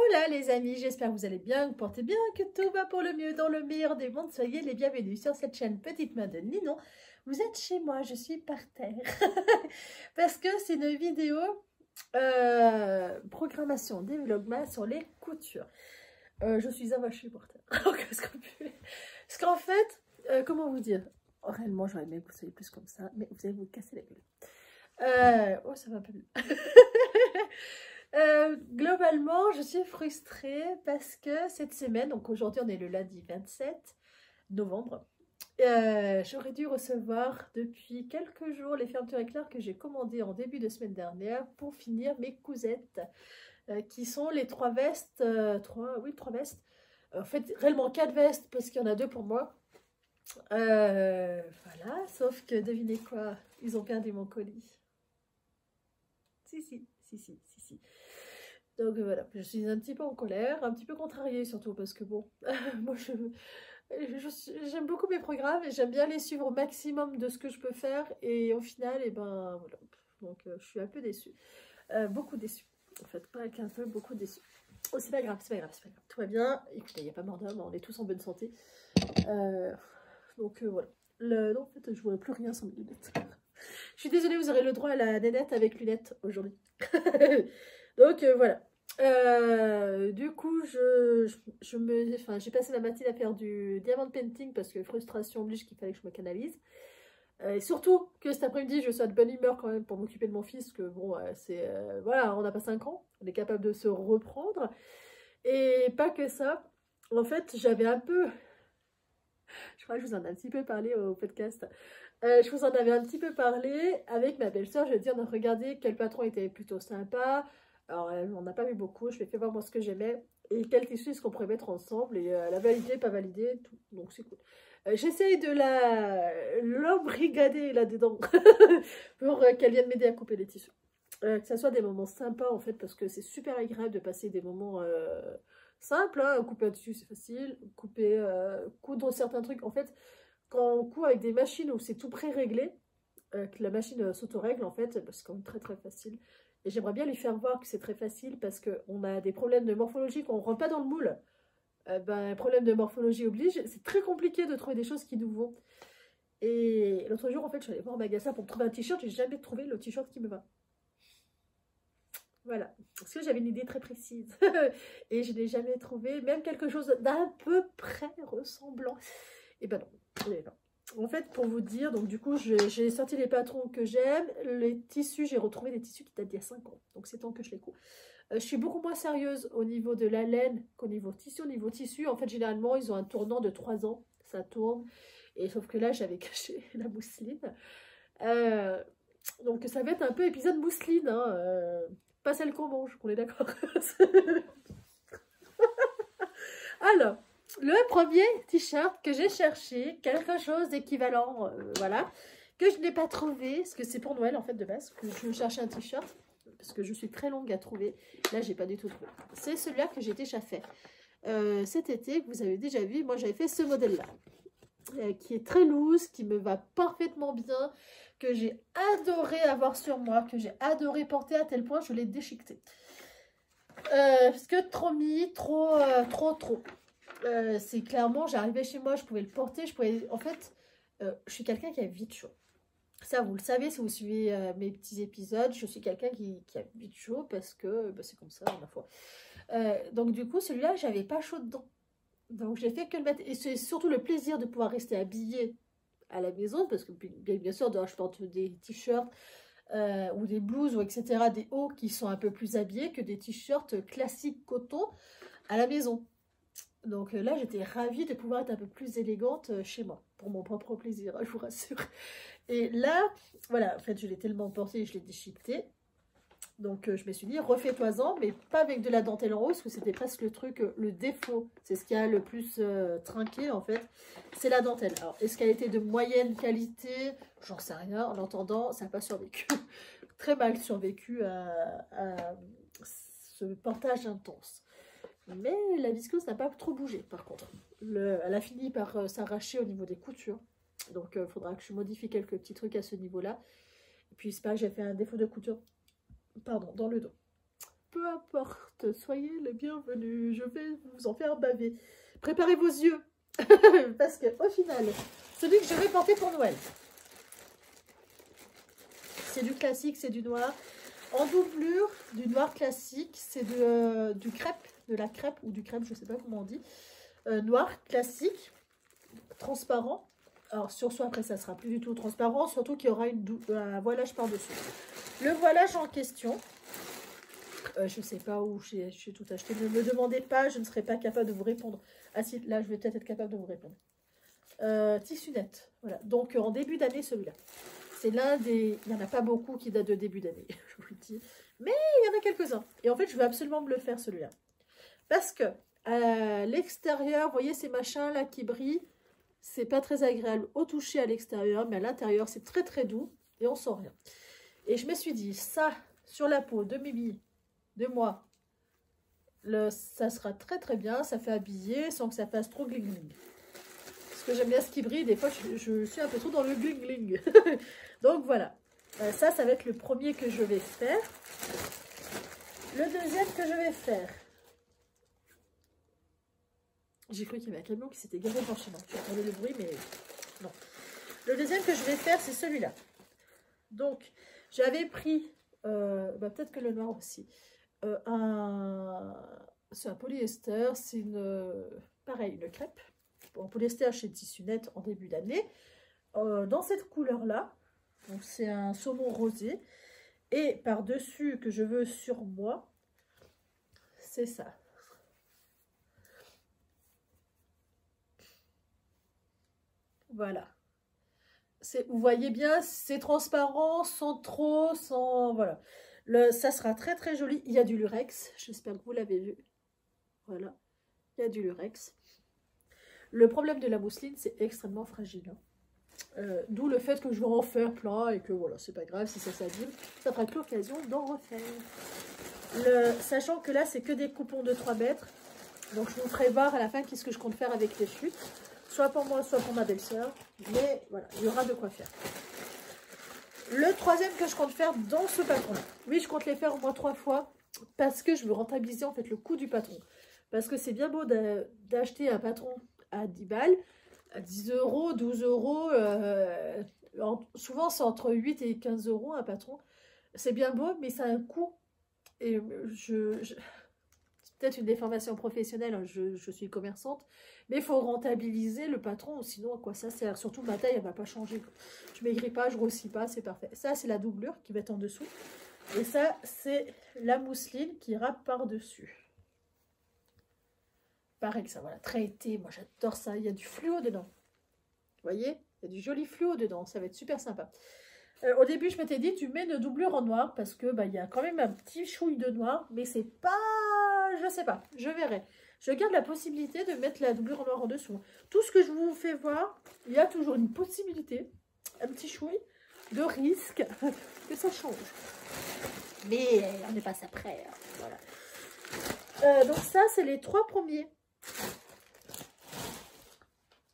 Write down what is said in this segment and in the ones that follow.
Hola les amis, j'espère que vous allez bien, que vous portez bien, que tout va pour le mieux dans le meilleur des mondes. Soyez les bienvenus sur cette chaîne Petite Main de Ninon. Vous êtes chez moi, je suis par terre. Parce que c'est une vidéo programmation des vlogmas sur les coutures. Je suis avachée par terre. Parce qu'en fait, comment vous dire, réellement j'aurais aimé que vous soyez plus comme ça, mais vous allez vous casser la gueule. Oh, ça va pas mieux. Globalement, je suis frustrée parce que cette semaine, donc aujourd'hui on est le lundi 27 novembre, j'aurais dû recevoir depuis quelques jours les fermetures éclairs que j'ai commandées en début de semaine dernière pour finir mes cousettes, qui sont les 3 vestes, 3 vestes, en fait réellement 4 vestes parce qu'il y en a 2 pour moi. Voilà, sauf que devinez quoi, ils ont perdu mon colis. Si. Donc voilà, je suis un petit peu en colère, un petit peu contrariée surtout parce que bon, moi j'aime beaucoup mes programmes et j'aime bien les suivre au maximum de ce que je peux faire et au final, et ben voilà, donc je suis un peu déçue, beaucoup déçue, en fait, pas qu'un peu, beaucoup déçue. Oh, c'est pas grave, tout va bien, écoutez, il n'y a pas mort d'homme, on est tous en bonne santé, donc voilà, non, en fait je vois plus rien sans mes lunettes. Je suis désolée, vous aurez le droit à la nénette avec lunettes aujourd'hui. Donc voilà. Du coup, j'ai passé la matinée à faire du diamond painting parce que frustration oblige qu'il fallait que je me canalise. Et surtout que cet après-midi, je sois de bonne humeur quand même pour m'occuper de mon fils, que bon, voilà, on n'a pas 5 ans, on est capable de se reprendre. Et pas que ça, en fait, j'avais un peu, je crois que je vous en ai un petit peu parlé au podcast. Je vous en avais un petit peu parlé avec ma belle-sœur. Je vais dire, on a regardé quel patron était plutôt sympa. Alors, on n'a pas vu beaucoup. Je lui ai fait voir moi ce que j'aimais et quel tissu est-ce qu'on pourrait mettre ensemble. Et elle a validé, pas validé, tout. Donc c'est cool. J'essaye de l'embrigader là-dedans pour qu'elle vienne m'aider à couper les tissus. Que ça soit des moments sympas en fait, parce que c'est super agréable de passer des moments simples. Hein. Couper un tissu, c'est facile. Coudre certains trucs. En fait, quand on coud avec des machines où c'est tout pré-réglé, que la machine s'auto-règle en fait, c'est quand même très très facile. Et j'aimerais bien lui faire voir que c'est très facile parce qu'on a des problèmes de morphologie, quand on ne rentre pas dans le moule, ben, problème de morphologie oblige, c'est très compliqué de trouver des choses qui nous vont. Et l'autre jour en fait, je suis allée voir un magasin pour me trouver un t-shirt, j'ai jamais trouvé le t-shirt qui me va. Voilà, parce que j'avais une idée très précise et je n'ai jamais trouvé, même quelque chose d'un peu près ressemblant. Et ben non, et non. En fait, pour vous dire, donc du coup, j'ai sorti les patrons que j'aime. Les tissus, j'ai retrouvé des tissus qui datent d'il y a 5 ans. Donc c'est temps que je les couds. Je suis beaucoup moins sérieuse au niveau de la laine qu'au niveau tissu. Au niveau tissu, en fait, généralement, ils ont un tournant de 3 ans. Ça tourne. Et sauf que là, j'avais caché la mousseline. Donc ça va être un peu épisode mousseline. Hein, pas celle qu'on mange, qu'on est d'accord. Alors, le premier t-shirt que j'ai cherché, quelque chose d'équivalent, voilà, que je n'ai pas trouvé, parce que c'est pour Noël en fait de base, que je cherchais un t-shirt, parce que je suis très longue à trouver. Là, j'ai pas du tout trouvé. C'est celui-là que j'ai déjà fait cet été, que vous avez déjà vu. Moi, j'avais fait ce modèle-là, qui est très loose, qui me va parfaitement bien, que j'ai adoré avoir sur moi, que j'ai adoré porter à tel point je l'ai déchiqueté. Parce que trop mis, trop. C'est clairement, j'arrivais chez moi, je pouvais le porter, en fait, je suis quelqu'un qui a vite chaud. Ça, vous le savez, si vous suivez mes petits épisodes, je suis quelqu'un qui a vite chaud parce que bah, c'est comme ça, ma foi. Donc du coup, celui-là, j'avais pas chaud dedans. Donc j'ai fait que le mettre. Et c'est surtout le plaisir de pouvoir rester habillée à la maison, parce que bien sûr, je porte des t-shirts ou des blouses, ou etc., des hauts qui sont un peu plus habillés que des t-shirts classiques coton à la maison. Donc là, j'étais ravie de pouvoir être un peu plus élégante chez moi, pour mon propre plaisir, je vous rassure. Et là, voilà, en fait, je l'ai tellement porté, je l'ai déchiqueté. Donc je me suis dit, refais-toi-en, mais pas avec de la dentelle en haut, parce que c'était presque le truc, le défaut. C'est ce qui a le plus trinqué, en fait, c'est la dentelle. Alors, est-ce qu'elle était de moyenne qualité? J'en sais rien. En entendant, ça n'a pas survécu. Très mal survécu à ce portage intense. Mais la viscose n'a pas trop bougé par contre. Elle a fini par s'arracher au niveau des coutures. Donc il faudra que je modifie quelques petits trucs à ce niveau-là. Et puis c'est pas que j'ai fait un défaut de couture. Pardon, dans le dos. peu importe, soyez les bienvenus, je vais vous en faire baver. Préparez vos yeux, parce que au final, celui que je vais porter pour Noël, c'est du classique, c'est du noir. En doublure, du noir classique, c'est du crêpe, de la crêpe ou du crêpe, je ne sais pas comment on dit. Noir classique, transparent. Alors sur soi, après, ça sera plus du tout transparent, surtout qu'il y aura un voilage par-dessus. Le voilage en question, je ne sais pas où j'ai tout acheté. Ne me demandez pas, je ne serai pas capable de vous répondre. Ah si, là, je vais peut-être être capable de vous répondre. Tissu net, voilà. Donc, en début d'année, celui-là. C'est l'un des... Il n'y en a pas beaucoup qui datent de début d'année, je vous le dis. Mais il y en a quelques-uns. Et en fait, je veux absolument me le faire, celui-là. Parce que, à l'extérieur, vous voyez ces machins-là qui brillent, c'est pas très agréable au toucher à l'extérieur, mais à l'intérieur, c'est très très doux et on sent rien. Et je me suis dit, ça, sur la peau de Mimi, de moi, ça sera très très bien, ça fait habiller sans que ça fasse trop gling gling. Parce que j'aime bien ce qui brille, des fois je suis un peu trop dans le gling gling. Donc voilà, ça va être le premier que je vais faire. Le deuxième que je vais faire, j'ai cru qu'il y avait un camion qui s'était garé devant chez moi. J'ai entendu le bruit, mais non. Le deuxième que je vais faire, c'est celui-là. Donc, j'avais pris, peut-être que le noir aussi, c'est un polyester, c'est pareil, une crêpe, en polyester chez Tissu Net en début d'année, dans cette couleur-là. Donc, c'est un saumon rosé. Et par-dessus, que je veux sur moi, c'est ça. Voilà. Vous voyez bien, c'est transparent, sans trop, sans... Voilà. Ça sera très très joli. Il y a du lurex, j'espère que vous l'avez vu. Voilà, il y a du lurex. Le problème de la mousseline, c'est extrêmement fragile. D'où le fait que je vais en faire plein et que voilà, c'est pas grave si ça s'abîme. Ça fera que l'occasion d'en refaire. Sachant que là, c'est que des coupons de 3 mètres. Donc je vous ferai voir à la fin qu'est-ce que je compte faire avec les chutes. Soit pour moi, soit pour ma belle-sœur. Mais voilà, il y aura de quoi faire. Le troisième que je compte faire dans ce patron. Oui, je compte les faire au moins 3 fois. Parce que je veux rentabiliser en fait le coût du patron. Parce que c'est bien beau d'acheter un patron à 10 balles. À 10 euros, 12 euros. Souvent, c'est entre 8 et 15 euros un patron. C'est bien beau, mais ça a un coût. Et c'est peut-être une déformation professionnelle, hein, je suis commerçante, mais il faut rentabiliser le patron, sinon à quoi ça sert? Surtout ma taille, elle ne va pas changer. Je ne maigris pas, je grossis pas, c'est parfait. Ça, c'est la doublure qui va être en dessous. Et ça, c'est la mousseline qui râpe par-dessus. Pareil que ça, voilà, très été, moi j'adore ça. Il y a du fluo dedans. Vous voyez? Il y a du joli fluo dedans, ça va être super sympa. Au début, je m'étais dit, tu mets une doublure en noir, parce que il y a quand même un petit chouille de noir, mais c'est pas... Je sais pas, je verrai. Je garde la possibilité de mettre la doublure en noir en dessous. Tout ce que je vous fais voir, il y a toujours une possibilité, un petit chouille de risque que ça change. Mais on n'est pas ça prêt, hein, voilà. Donc ça, c'est les 3 premiers.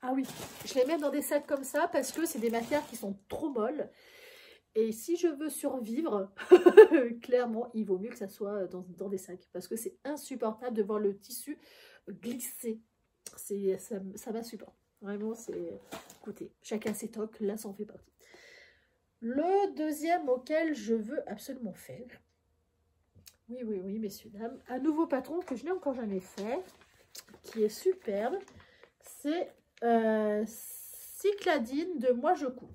Ah oui, je les mets dans des sacs comme ça parce que c'est des matières qui sont trop molles. Et si je veux survivre, clairement, il vaut mieux que ça soit dans des sacs. Parce que c'est insupportable de voir le tissu glisser. Ça m'insupporte. Vraiment, c'est... Écoutez, chacun ses tocs, là, ça en fait partie. Le deuxième auquel je veux absolument faire. Oui, messieurs, dames. Un nouveau patron que je n'ai encore jamais fait, qui est superbe. C'est Cycladine de Moi Je Couds.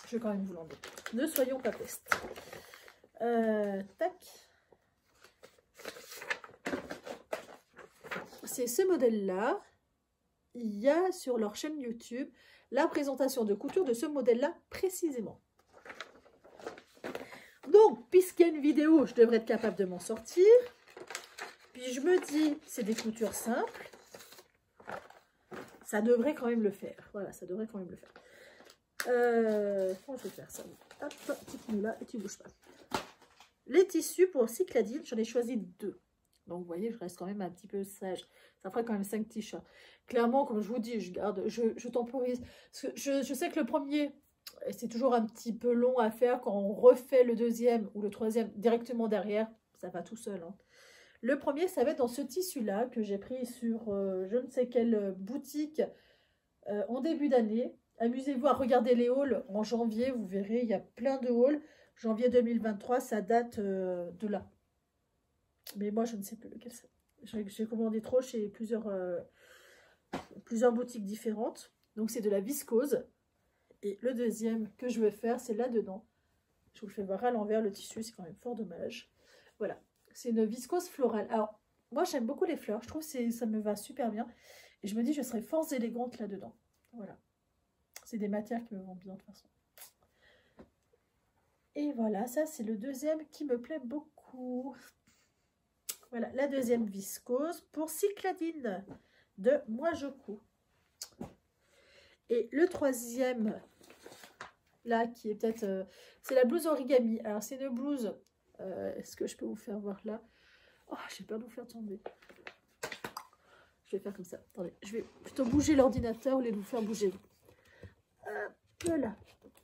Je vais quand même vous l'enlever. Ne soyons pas pestes. Tac. C'est ce modèle-là. Il y a sur leur chaîne YouTube la présentation de couture de ce modèle-là précisément. Donc, puisqu'il y a une vidéo, je devrais être capable de m'en sortir. Puis je me dis, c'est des coutures simples. Ça devrait quand même le faire. Voilà, ça devrait quand même le faire. Comment je vais faire ça? Hop, tu te mets là et tu bouges pas. Les tissus pour Cycladine, j'en ai choisi 2. Donc, vous voyez, je reste quand même un petit peu sage. Ça fera quand même 5 t-shirts. Clairement, comme je vous dis, je temporise. Parce que je sais que le premier, c'est toujours un petit peu long à faire quand on refait le deuxième ou le troisième directement derrière. ça va tout seul. Hein. Le premier, ça va être dans ce tissu-là que j'ai pris sur je ne sais quelle boutique en début d'année. Amusez-vous à regarder les hauls en janvier, vous verrez, il y a plein de hauls. Janvier 2023, ça date de là. Mais moi, je ne sais plus lequel c'est. J'ai commandé trop chez plusieurs boutiques différentes. Donc, c'est de la viscose. Et le deuxième que je vais faire, c'est là-dedans. Je vous le fais voir à l'envers, le tissu, c'est quand même fort dommage. Voilà, c'est une viscose florale. Alors, moi, j'aime beaucoup les fleurs. Je trouve que ça me va super bien. Et je me dis, je serai fort élégante là-dedans. Voilà. C'est des matières qui me vont bien de toute façon. Et voilà, ça, c'est le deuxième qui me plaît beaucoup. Voilà, la deuxième viscose pour Cycladine de Moi Je Couds. Et le troisième, là, qui est peut-être... c'est la blouse origami. Alors, c'est une blouse... est-ce que je peux vous faire voir là? Oh, j'ai peur de vous faire tomber. Je vais faire comme ça. Attendez, je vais plutôt bouger l'ordinateur au lieu de vous faire bouger. Voilà.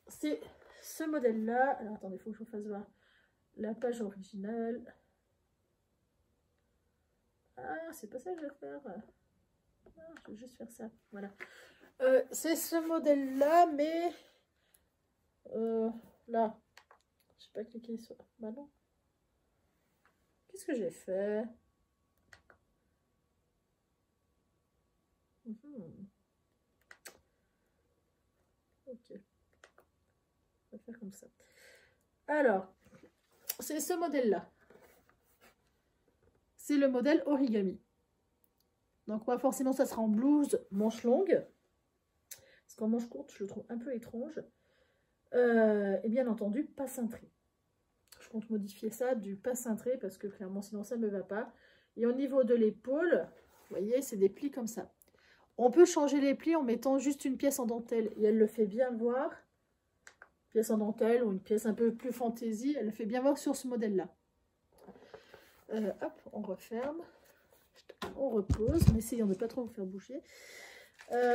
C'est ce modèle-là. Alors, attendez, il faut que je vous fasse voir la page originale. Ah, c'est pas ça que je vais faire. Ah, je vais juste faire ça. Voilà. C'est ce modèle-là, mais... là. Je sais pas cliquer sur... Bah non. Qu'est-ce que j'ai fait? Ok. On va faire comme ça. Alors, c'est ce modèle-là. C'est le modèle origami. Donc, moi, forcément, ça sera en blouse manche longue. Parce qu'en manche courte, je le trouve un peu étrange. Et bien entendu, pas cintré. Je compte modifier ça du pas cintré parce que clairement, sinon, ça ne me va pas. Et au niveau de l'épaule, vous voyez, c'est des plis comme ça. On peut changer les plis en mettant juste une pièce en dentelle. Et elle le fait bien voir. Pièce en dentelle ou une pièce un peu plus fantaisie. Elle le fait bien voir sur ce modèle-là. Hop, on referme. On repose. En essayant de ne pas trop vous faire bouger.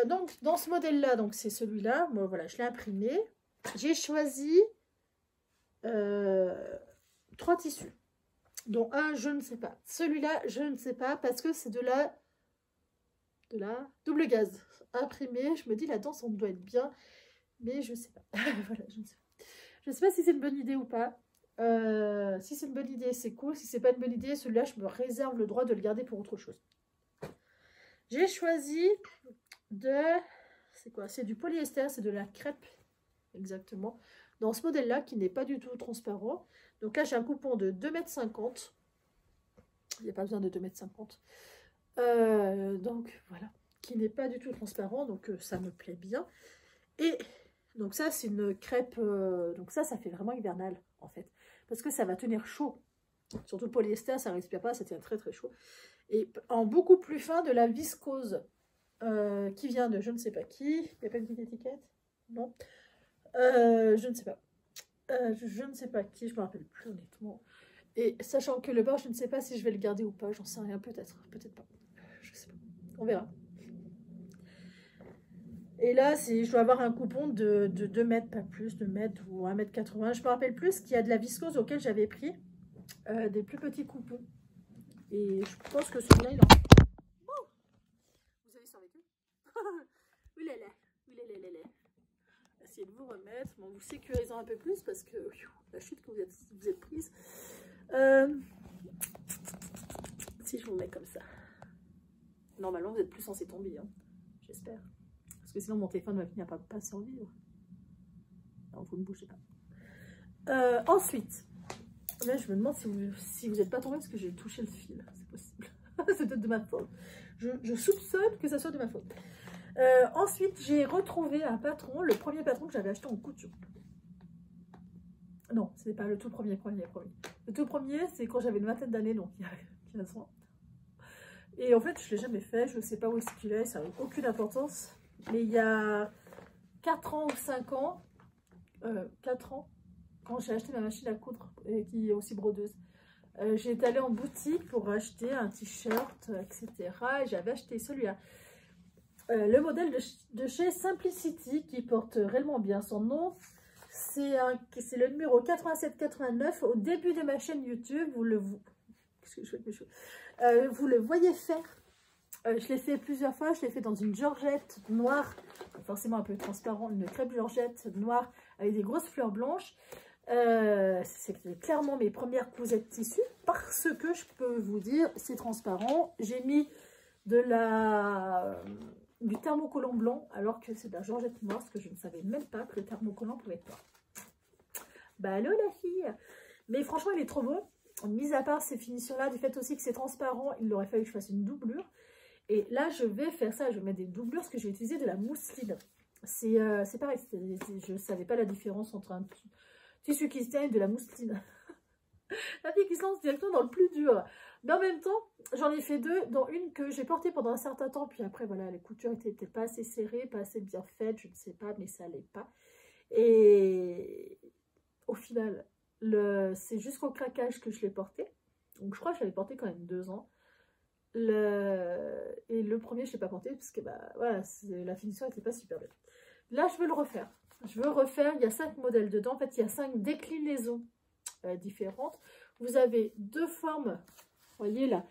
Donc, dans ce modèle-là, donc c'est celui-là. Moi, voilà, je l'ai imprimé. J'ai choisi 3 tissus. Dont un, je ne sais pas. Celui-là, je ne sais pas parce que c'est de la double gaze imprimée. Je me dis, la danse, on doit être bien. Mais je ne sais pas. Voilà, je ne sais pas. Je ne sais pas si c'est une bonne idée ou pas. Si c'est une bonne idée, c'est cool. Si c'est pas une bonne idée, celui-là, je me réserve le droit de le garder pour autre chose. J'ai choisi de... C'est quoi? C'est du polyester, c'est de la crêpe. Exactement. Dans ce modèle-là, qui n'est pas du tout transparent. Donc là, j'ai un coupon de 2,50 m. Il n'y a pas besoin de 2,50 m. Donc, voilà. Qui n'est pas du tout transparent. Donc, ça me plaît bien. Et donc ça, c'est une crêpe. Donc ça fait vraiment hivernal, en fait. Parce que ça va tenir chaud. Surtout le polyester, ça ne respire pas. Ça tient très, très chaud. Et en beaucoup plus fin, de la viscose. Qui vient de je ne sais pas qui. Il n'y a pas une petite étiquette? Non. Je ne sais pas. Je ne sais pas qui, je ne me rappelle plus honnêtement. Et sachant que le bord, je ne sais pas si je vais le garder ou pas, j'en sais rien, peut-être, peut-être pas. Je sais pas, on verra. Et là, je dois avoir un coupon de 2 mètres, pas plus, 2 mètres ou 1,80 m. Je me rappelle plus qu'il y a de la viscose auquel j'avais pris des plus petits coupons. Et je pense que celui-là, il en... Oh, vous avez survécu? Oulala, oulala. Essayez de vous remettre, bon, vous sécurisant un peu plus parce que la chute que vous êtes prise. Si je vous mets comme ça. Normalement, vous n'êtes plus censé tomber, hein, j'espère. Parce que sinon, mon téléphone va finir par pas survivre. Non, vous ne bougez pas. Ensuite, là, je me demande si vous n'êtes pas tombé parce que j'ai touché le fil. C'est possible. C'est peut-être de ma faute. Je soupçonne que ça soit de ma faute. Ensuite, j'ai retrouvé un patron, le premier patron que j'avais acheté en couture. Non, ce n'est pas le tout premier. Le tout premier, c'est quand j'avais une vingtaine d'années, donc il y a 15 ans. Et en fait, je ne l'ai jamais fait, je ne sais pas où est-ce qu'il est, ça n'a aucune importance. Mais il y a 4 ans ou 5 ans, 4 ans, quand j'ai acheté ma machine à coudre, qui est aussi brodeuse, j'ai été allée en boutique pour acheter un t-shirt, etc. Et j'avais acheté celui-là. Le modèle de chez Simplicity qui porte réellement bien son nom. C'est le numéro 8789 au début de ma chaîne YouTube. qu'est-ce que je fais avec mes cheveux? Vous le voyez faire. Je l'ai fait plusieurs fois. Je l'ai fait dans une georgette noire, forcément un peu transparent, une crêpe georgette noire avec des grosses fleurs blanches. C'est clairement mes premières cousettes tissu parce que je peux vous dire, c'est transparent. J'ai mis du thermocollant blanc alors que c'est de la georgette noire, parce que je ne savais même pas que le thermocollant pouvait être noir. Bah allô la fille! Mais franchement, il est trop beau. Mis à part ces finitions-là, du fait aussi que c'est transparent, il aurait fallu que je fasse une doublure. Et là, je vais faire ça, je vais mettre des doublures parce que je vais utiliser de la mousseline. C'est pareil, je ne savais pas la différence entre un tissu qui se tient et de la mousseline. La fille qui se lance directement dans le plus dur. Mais en même temps, j'en ai fait deux, dont une que j'ai portée pendant un certain temps. Puis après, voilà, les coutures n'étaient pas assez serrées, pas assez bien faites, je ne sais pas, mais ça n'allait pas. Et au final, c'est jusqu'au craquage que je l'ai porté. Donc je crois que je l'avais porté quand même 2 ans. Et le premier, je ne l'ai pas porté parce que bah, voilà, la finition n'était pas super belle. Là, je veux le refaire. Je veux refaire, il y a 5 modèles dedans. En fait, il y a 5 déclinaisons différentes. Vous avez 2 formes, voyez là,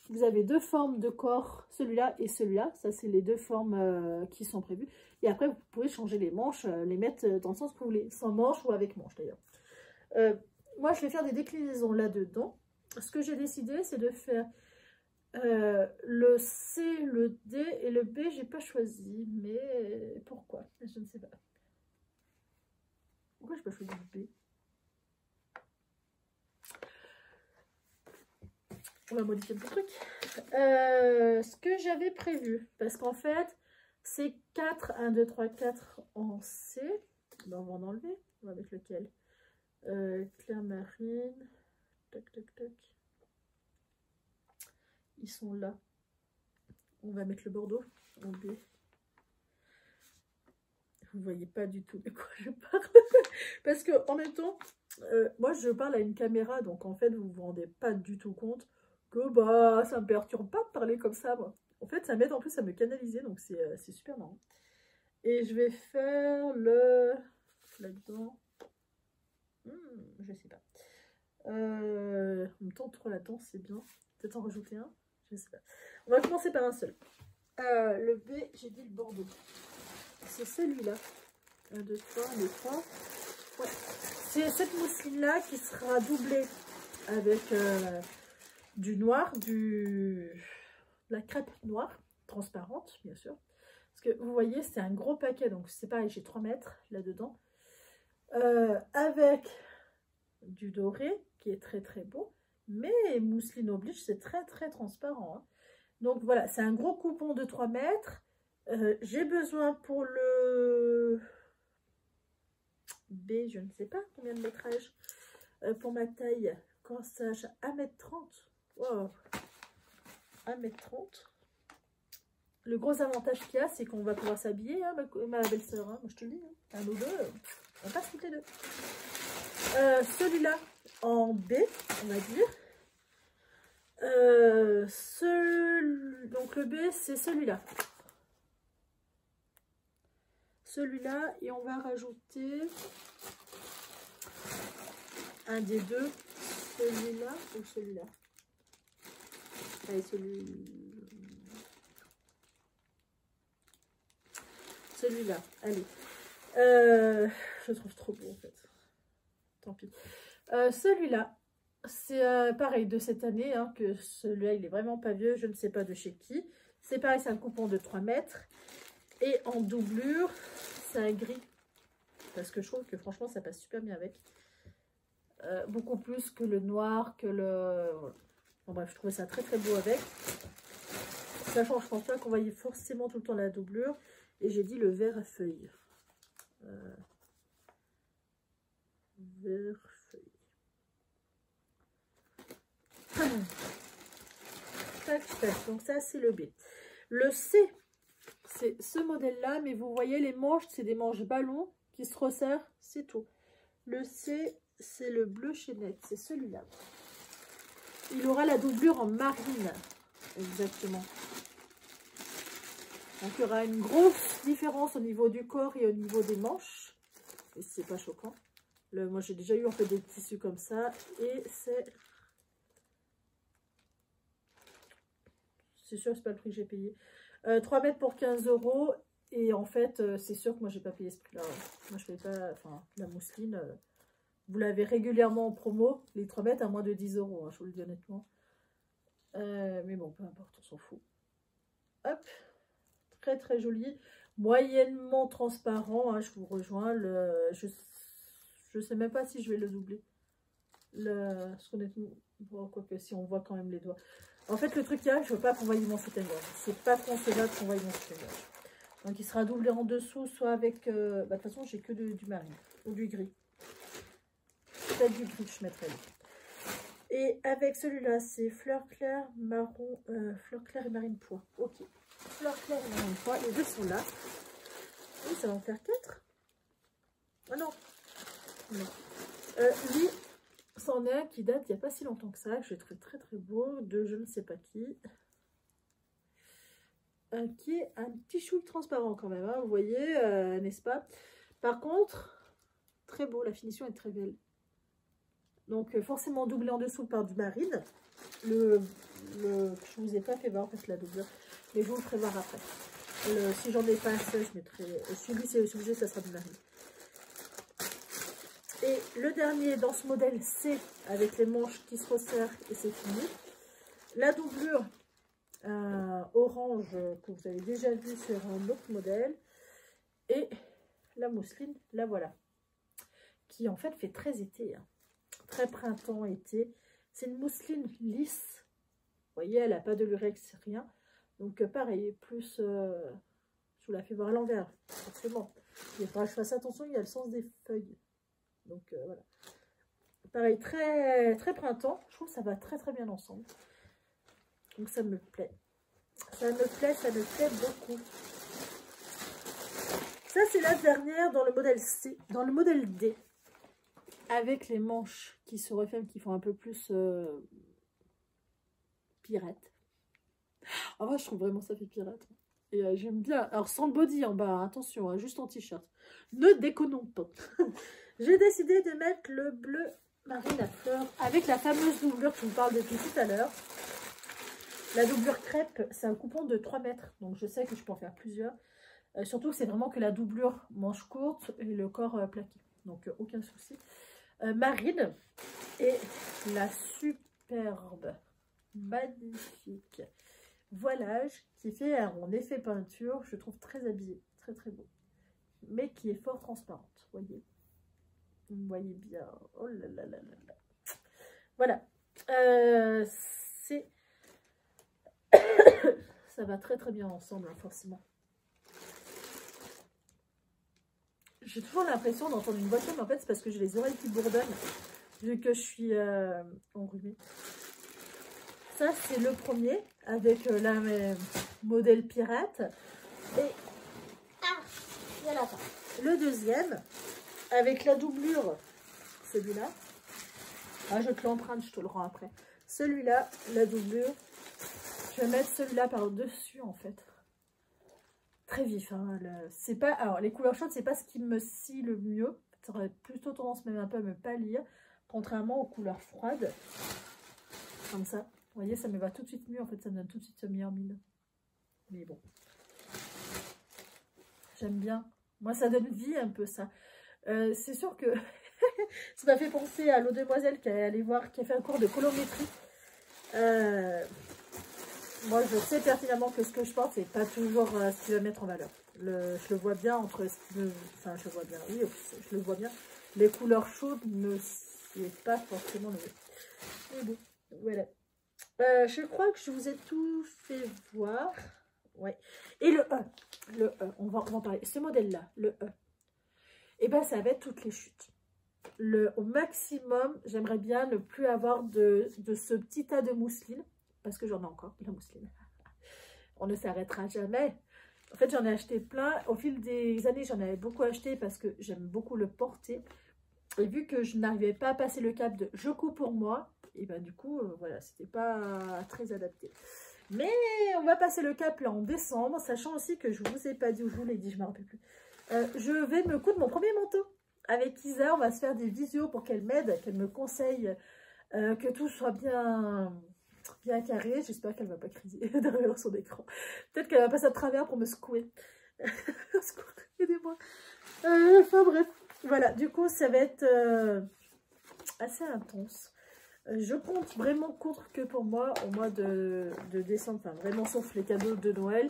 vous avez 2 formes de corps, celui-là et celui-là. Ça, c'est les 2 formes qui sont prévues. Et après, vous pouvez changer les manches, les mettre dans le sens que vous voulez, sans manche ou avec manche d'ailleurs. Moi, je vais faire des déclinaisons là-dedans. Ce que j'ai décidé, c'est de faire le C, le D et le B, j'ai pas choisi. Mais pourquoi? Je ne sais pas. Pourquoi je n'ai pas choisi le B? On va modifier le truc. Ce que j'avais prévu, parce qu'en fait, c'est 4, 1, 2, 3, 4 en C. Ben, on va en enlever. On va mettre lequel? Clair marine. Tac, tac, tac. Ils sont là. On va mettre le bordeaux en B. Vous voyez pas du tout de quoi je parle. Parce que en même temps, moi je parle à une caméra, donc en fait vous vous rendez pas du tout compte que bah ça me perturbe pas de parler comme ça, moi. En fait ça m'aide en plus à me canaliser, donc c'est super marrant. Et je vais faire le là-dedans. Je sais pas. En même temps, trop la danse, c'est bien. Peut-être en rajouter un. Je sais pas. On va commencer par un seul. Le B, j'ai dit le bordeaux. C'est celui-là. 1, 2, 3, les 3. Ouais. C'est cette mousseline-là qui sera doublée avec du noir, la crêpe noire, transparente, bien sûr. Parce que vous voyez, c'est un gros paquet, donc c'est pareil, j'ai 3 mètres là-dedans. Avec du doré, qui est très très beau. Mais mousseline oblige, c'est très très transparent. Hein. Donc voilà, c'est un gros coupon de 3 mètres. J'ai besoin pour le B, je ne sais pas combien de métrage. Pour ma taille, corsage 1m30. Wow. 1m30. Le gros avantage qu'il y a, c'est qu'on va pouvoir s'habiller, hein, ma belle-sœur. Hein, moi je te le dis, hein, un ou deux, on passe toutes les deux. Celui-là en B, on va dire. Donc le B, c'est celui-là. Celui-là, et on va rajouter un des deux, celui-là ou celui-là. Allez, celui-là, allez. Je le trouve trop beau en fait. Tant pis. Celui-là, c'est pareil de cette année, hein, que celui-là, il est vraiment pas vieux, je ne sais pas de chez qui. C'est pareil, c'est un coupon de 3 mètres. Et en doublure, c'est un gris. Parce que je trouve que franchement, ça passe super bien avec. Beaucoup plus que le noir, que le... Bon bref, je trouvais ça très très beau avec. Sachant que je pense pas qu'on voyait forcément tout le temps la doublure. Et j'ai dit le vert à feuilles. Vert feuille. Tac, tac. Donc ça, c'est le B. Le C, c'est ce modèle-là. Mais vous voyez, les manches, c'est des manches ballons qui se resserrent. C'est tout. Le C, c'est le bleu chaînette. C'est celui-là. Il aura la doublure en marine. Exactement. Donc, il y aura une grosse différence au niveau du corps et au niveau des manches. Et c'est pas choquant. Moi, j'ai déjà eu en fait des tissus comme ça. Et c'est c'est sûr, c'est pas le prix que j'ai payé. 3 mètres pour 15 €. Et en fait, c'est sûr que moi, j'ai pas payé ce prix-là. Moi, je fais pas... Enfin, la mousseline, vous l'avez régulièrement en promo. Les 3 mètres à moins de 10 €, hein, je vous le dis honnêtement. Mais bon, peu importe, on s'en fout. Hop. Très, très joli. Moyennement transparent, hein, je vous rejoins. Je sais même pas si je vais le doubler. Parce qu'honnêtement, bon, quoique si on voit quand même les doigts. En fait, le truc qu'il y a, je veux pas qu'on voie mon soutien-gorge. C'est pas concevable qu'on voie mon soutien-gorge. Donc, il sera doublé en dessous, soit avec... de toute façon, j'ai que du marine ou du gris. Peut-être du gris que je mettrai là. Et avec celui-là, c'est fleur claire, marron, fleur claire et marine pois. Ok. Fleur claire et marine pois, les deux sont là. Oui, ça va en faire 4. Ah non. Non. Lui, c'en est un qui date il n'y a pas si longtemps que ça, que j'ai trouvé très très beau, de je ne sais pas qui. Qui est un petit chouille transparent quand même, hein, vous voyez, n'est-ce pas? Par contre, très beau, la finition est très belle. Donc forcément doublé en dessous par du marine. Je vous ai pas fait voir en fait la doublure, mais je vous le ferai voir après. Si j'en ai pas assez, je mettrai... Celui-ci, c'est obligé, ça sera du marine. Et le dernier dans ce modèle, c'est avec les manches qui se resserrent et c'est fini. La doublure orange que vous avez déjà vu sur un autre modèle. Et la mousseline, la voilà. Qui en fait très été. Hein. Très printemps-été. C'est une mousseline lisse. Vous voyez, elle n'a pas de lurex, rien. Donc pareil, plus... je vous la fais voir à l'envers, forcément. Il faudra que je fasse attention, il y a le sens des feuilles. Donc voilà. Pareil, très, très printemps. Je trouve que ça va très très bien ensemble. Donc ça me plaît. Ça me plaît beaucoup. Ça, c'est la dernière dans le modèle C. Dans le modèle D. Avec les manches qui se referment, qui font un peu plus pirate. En vrai, je trouve vraiment ça fait pirate. Et j'aime bien. Alors, sans le body en bas, hein, attention, hein, juste en t-shirt. Ne déconnons pas. J'ai décidé de mettre le bleu marine à fleurs avec la fameuse doublure que je vous parle depuis tout à l'heure. La doublure crêpe, c'est un coupon de 3 mètres. Donc, je sais que je peux en faire plusieurs. Surtout que c'est vraiment que la doublure manche courte et le corps plaqué. Donc, aucun souci. Marine et la superbe, magnifique voilage qui fait en effet peinture, je trouve très habillé, très très beau, mais qui est fort transparente, voyez, vous voyez bien, oh là là là là là, voilà, c'est ça va très très bien ensemble, hein, forcément. J'ai toujours l'impression d'entendre une voiture, mais en fait c'est parce que j'ai les oreilles qui bourdonnent vu que je suis enrhumée. Ça, c'est le premier avec la modèle pirate. Et il y a la fin. Le deuxième avec la doublure, celui-là. Ah, je te l'emprunte, je te le rends après. Celui-là, la doublure. Je vais mettre celui-là par-dessus, en fait. Très vif. Hein, c'est pas... Alors, les couleurs chaudes, c'est pas ce qui me scie le mieux. Ça aurait plutôt tendance même un peu à me pâlir. Contrairement aux couleurs froides. Comme ça. Vous voyez, ça me va tout de suite mieux. En fait, ça me donne tout de suite ce meilleur mine. Mais bon. J'aime bien. Moi, ça donne vie un peu, ça. C'est sûr que ça m'a fait penser à l'autre demoiselle qui est allée voir, qui a fait un cours de colorimétrie. Moi, je sais pertinemment que ce que je porte, c'est pas toujours ce qui va mettre en valeur. Je le vois bien entre ce qui me... Enfin, je vois bien, oui, je le vois bien. Les couleurs chaudes ne c'est pas forcément le mieux. Mais bon, voilà. Je crois que je vous ai tout fait voir. Ouais. Et le E. On va en parler. Ce modèle-là, le E. Et ben, ça va être toutes les chutes. Au maximum, j'aimerais bien ne plus avoir de ce petit tas de mousseline. Parce que j'en ai encore, de la mousseline. On ne s'arrêtera jamais. En fait, j'en ai acheté plein. Au fil des années, j'en avais beaucoup acheté parce que j'aime beaucoup le porter. Et vu que je n'arrivais pas à passer le cap de je couds pour moi, et ben du coup, voilà, c'était pas très adapté. Mais on va passer le cap là en décembre, sachant aussi que je vous ai pas dit, ou je vous l'ai dit, je ne me rappelle plus. Je vais me coudre mon premier manteau. Avec Isa, on va se faire des visios pour qu'elle m'aide, qu'elle me conseille, que tout soit bien bien carrée. J'espère qu'elle ne va pas crier derrière son écran. Peut-être qu'elle va passer à travers pour me secouer. Aidez-moi. Enfin bref, voilà. Du coup, ça va être assez intense. Je compte vraiment contre que pour moi, au mois de décembre, enfin vraiment sauf les cadeaux de Noël,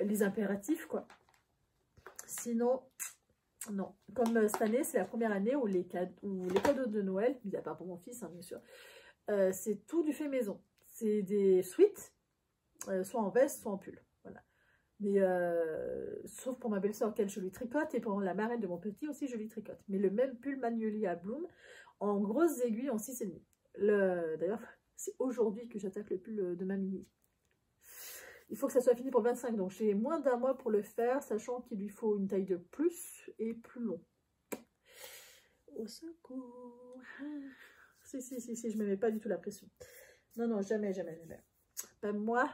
les impératifs quoi. Sinon, non. Comme cette année, c'est la première année où les cadeaux de Noël, mis à part pour mon fils, hein, bien sûr, c'est tout du fait maison. C'est des suites, soit en veste, soit en pull. Voilà. Mais sauf pour ma belle-sœur, auquel je lui tricote, et pour la marraine de mon petit aussi, je lui tricote. Mais le même pull Magnolia Bloom, en grosses aiguilles, en 6,5. D'ailleurs, c'est aujourd'hui que j'attaque le pull de ma mini. Il faut que ça soit fini pour 25, donc j'ai moins d'1 mois pour le faire, sachant qu'il lui faut une taille de plus et plus long. Au secours. Si, je ne me mets pas du tout la pression. Non, non, jamais, jamais, jamais. Pas moi.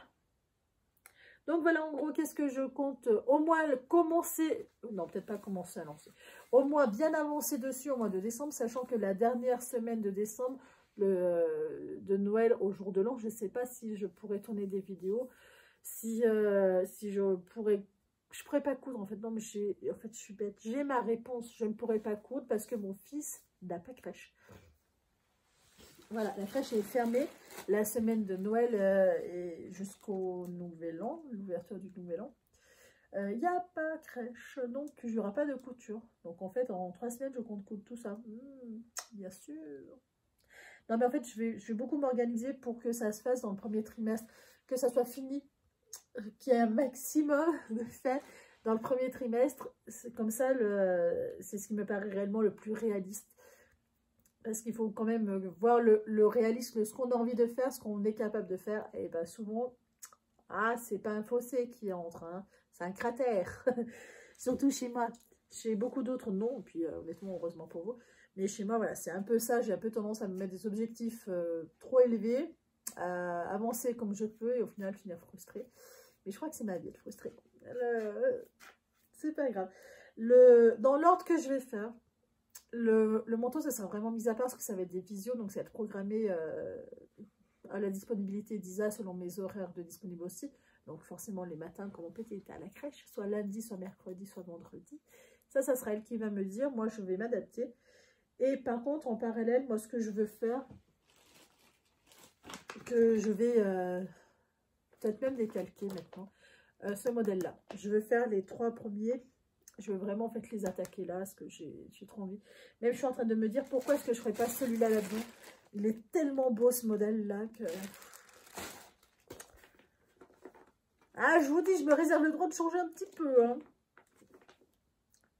Donc voilà, en gros, qu'est-ce que je compte au moins commencer, non, peut-être pas commencer à lancer, au moins bien avancer dessus au mois de décembre, sachant que la dernière semaine de décembre, de Noël au jour de l'an, je ne sais pas si je pourrais tourner des vidéos, si je pourrais pas coudre en fait. Non mais en fait je suis bête, j'ai ma réponse, je ne pourrais pas coudre parce que mon fils n'a pas crèche. Voilà, la crèche est fermée la semaine de Noël et jusqu'au Nouvel An, l'ouverture du Nouvel An. Il n'y a pas crèche, donc il n'y aura pas de couture. Donc en fait en 3 semaines je compte coudre tout ça. Bien sûr. Non mais en fait je vais beaucoup m'organiser pour que ça se fasse dans le premier trimestre, que ça soit fini, qu'il y ait un maximum de fait dans le premier trimestre. C'est comme ça, c'est ce qui me paraît réellement le plus réaliste. Parce qu'il faut quand même voir le réalisme, ce qu'on a envie de faire, ce qu'on est capable de faire. Et bien souvent, c'est pas un fossé qui entre, hein, c'est un cratère. Surtout chez moi. Chez beaucoup d'autres, non. Et puis honnêtement, heureusement pour vous. Mais chez moi, voilà, c'est un peu ça. J'ai un peu tendance à me mettre des objectifs trop élevés, à avancer comme je peux et au final finir frustrée. Mais je crois que c'est ma vie de frustrée. C'est pas grave. Dans l'ordre que je vais faire, le manteau, ça sera vraiment mis à part parce que ça va être des visios, donc ça va être programmé à la disponibilité d'Isa selon mes horaires de disponible aussi. Donc forcément les matins, quand mon petit était à la crèche, soit lundi, soit mercredi, soit vendredi. Ça sera elle qui va me le dire. Moi, je vais m'adapter. Et par contre, en parallèle, moi, ce que je veux faire, que je vais peut-être même décalquer maintenant, ce modèle-là. Je veux faire les 3 premiers. Je veux vraiment en fait les attaquer là, parce que j'ai trop envie. Même je suis en train de me dire pourquoi est-ce que je ne ferais pas celui-là là-dedans. Il est tellement beau ce modèle-là que... Ah, je vous dis, je me réserve le droit de changer un petit peu. Hein.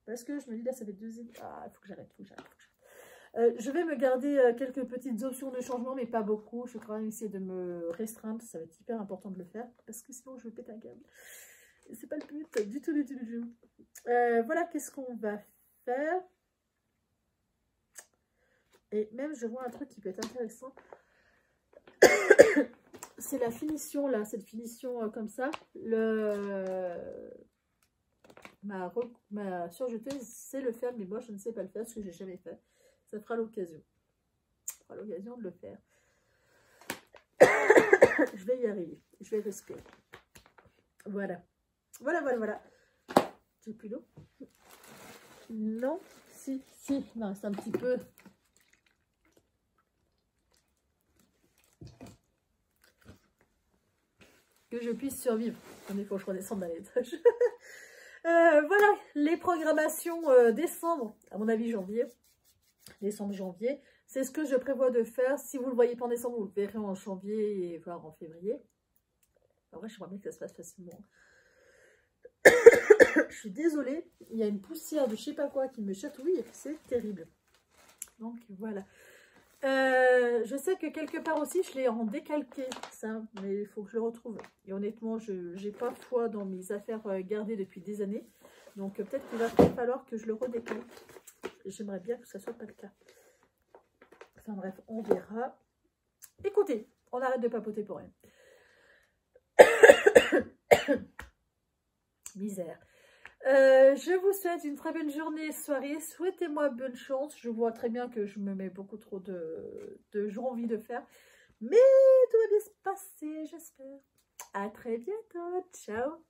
Parce que je me dis là, ça fait 2 ans. Ah, il faut que j'arrête, je vais me garder quelques petites options de changement, mais pas beaucoup. Je vais quand même essayer de me restreindre. Ça va être hyper important de le faire, parce que sinon je vais péter un câble. C'est pas le but du tout, du tout. Voilà, qu'est-ce qu'on va faire. Et même, je vois un truc qui peut être intéressant. C'est la finition, là, cette finition comme ça. Ma surjeteuse sait le faire, mais moi, je ne sais pas le faire, parce que j'ai jamais fait. Ça fera l'occasion. Ça fera l'occasion de le faire. Je vais y arriver. Je vais respirer. Voilà. Voilà. J'ai plus d'eau. Non, si. Non, c'est un petit peu. Que je puisse survivre. Il faut que je redescende à l'étage. Voilà, les programmations décembre, à mon avis janvier. Décembre-janvier. C'est ce que je prévois de faire. Si vous ne le voyez pas en décembre, vous le verrez en janvier et voire en février. En vrai, j'aimerais bien que ça se fasse facilement. Je suis désolée, il y a une poussière de je sais pas quoi qui me chatouille, c'est terrible. Donc voilà. Je sais que quelque part aussi, je l'ai en décalqué, ça, mais il faut que je le retrouve. Et honnêtement, je n'ai pas foi dans mes affaires gardées depuis des années. Donc peut-être qu'il va falloir que je le redécalque. J'aimerais bien que ça soit pas le cas. Enfin bref, on verra. Écoutez, on arrête de papoter pour rien. Misère. Je vous souhaite une très bonne journée, soirée. Souhaitez-moi bonne chance. Je vois très bien que je me mets beaucoup trop de jours envie de faire. Mais tout va bien se passer, j'espère. À très bientôt. Ciao.